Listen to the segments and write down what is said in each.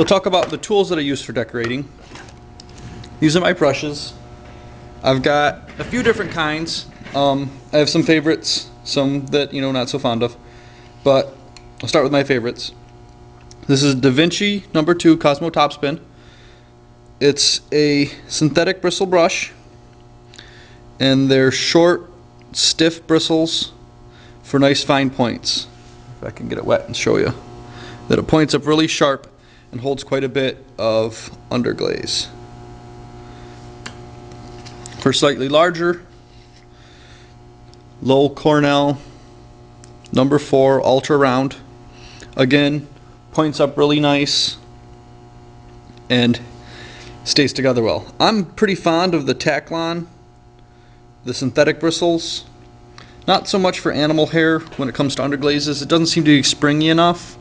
we'll talk about the tools that I use for decorating. These are my brushes. I've got a few different kinds. I have some favorites, some that, not so fond of, but I'll start with my favorites. This is Da Vinci No. 2 Cosmo Topspin. It's a synthetic bristle brush, and they're short, stiff bristles for nice fine points. If I can get it wet and show you that it points up really sharp and holds quite a bit of underglaze. For slightly larger, Lowell Cornell No. 4 Ultra Round. Again, points up really nice and stays together well. I'm pretty fond of the Taklon, the synthetic bristles. Not so much for animal hair when it comes to underglazes. It doesn't seem to be springy enough.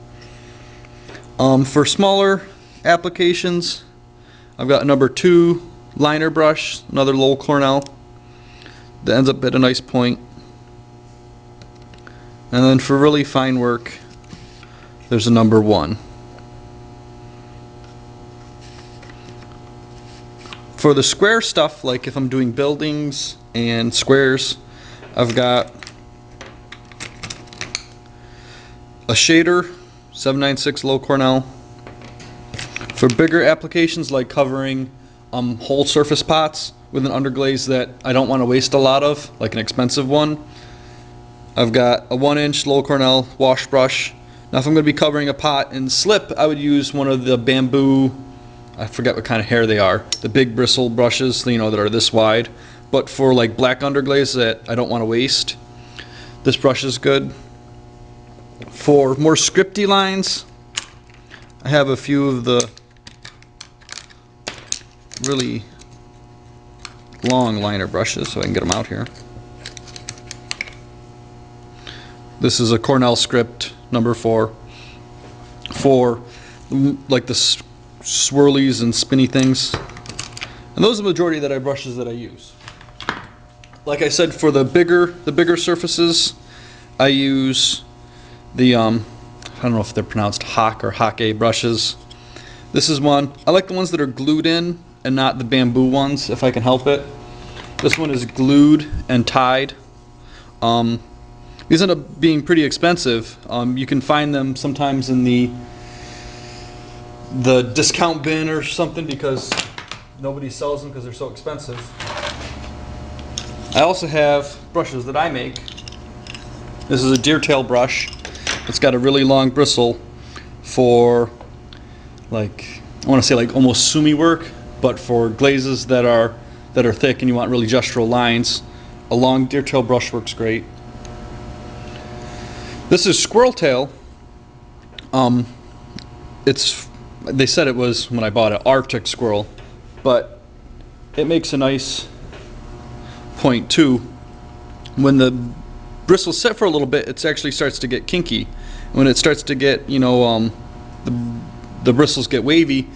For smaller applications, I've got a No. 2 liner brush, another Lowell Cornell, that ends up at a nice point. And then for really fine work, there's a No. 1. For the square stuff, like if I'm doing buildings and squares, I've got a shader, 796 Lowell Cornell. For bigger applications like covering whole surface pots with an underglaze that I don't want to waste a lot of, like an expensive one, I've got a 1-inch Lowell Cornell wash brush. Now if I'm going to be covering a pot in slip, I would use one of the bamboo, I forget what kind of hair they are, the big bristle brushes, that are this wide. But for like black underglaze that I don't want to waste, this brush is good. For more scripty lines, I have a few of the really long liner brushes, so I can get them out here. This is a Cornell Script No. 4 for like the swirlies and spinny things. And those are the majority of the brushes that I use. Like I said, for the bigger surfaces, I use the I don't know if they're pronounced Hak or Hake brushes. This is one. I like the ones that are glued in and not the bamboo ones, if I can help it. This one is glued and tied. These end up being pretty expensive. You can find them sometimes in the discount bin or something because nobody sells them because they're so expensive. I also have brushes that I make. This is a deer tail brush. It's got a really long bristle for, like, I want to say like almost sumi work, but for glazes that are thick and you want really gestural lines, a long deer tail brush works great. This is squirrel tail. They said it was, when I bought it, Arctic squirrel, but it makes a nice point too. When the bristles set for a little bit, it actually starts to get kinky. When it starts to get, the bristles get wavy,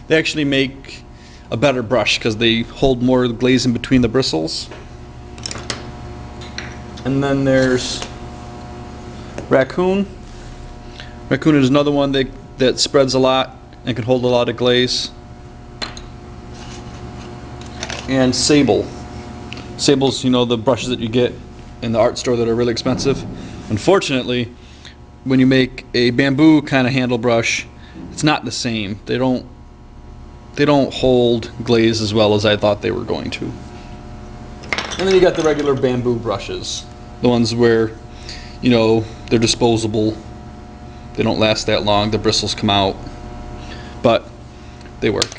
they actually make a better brush because they hold more glaze in between the bristles. And then there's Raccoon. Raccoon is another one that spreads a lot and can hold a lot of glaze. And Sable. Sable's, the brushes that you get in the art store that are really expensive. Unfortunately, when you make a bamboo kind of handle brush, it's not the same. They don't hold glaze as well as I thought they were going to. And then you got the regular bamboo brushes, the ones where, they're disposable. They don't last that long. The bristles come out, but they work.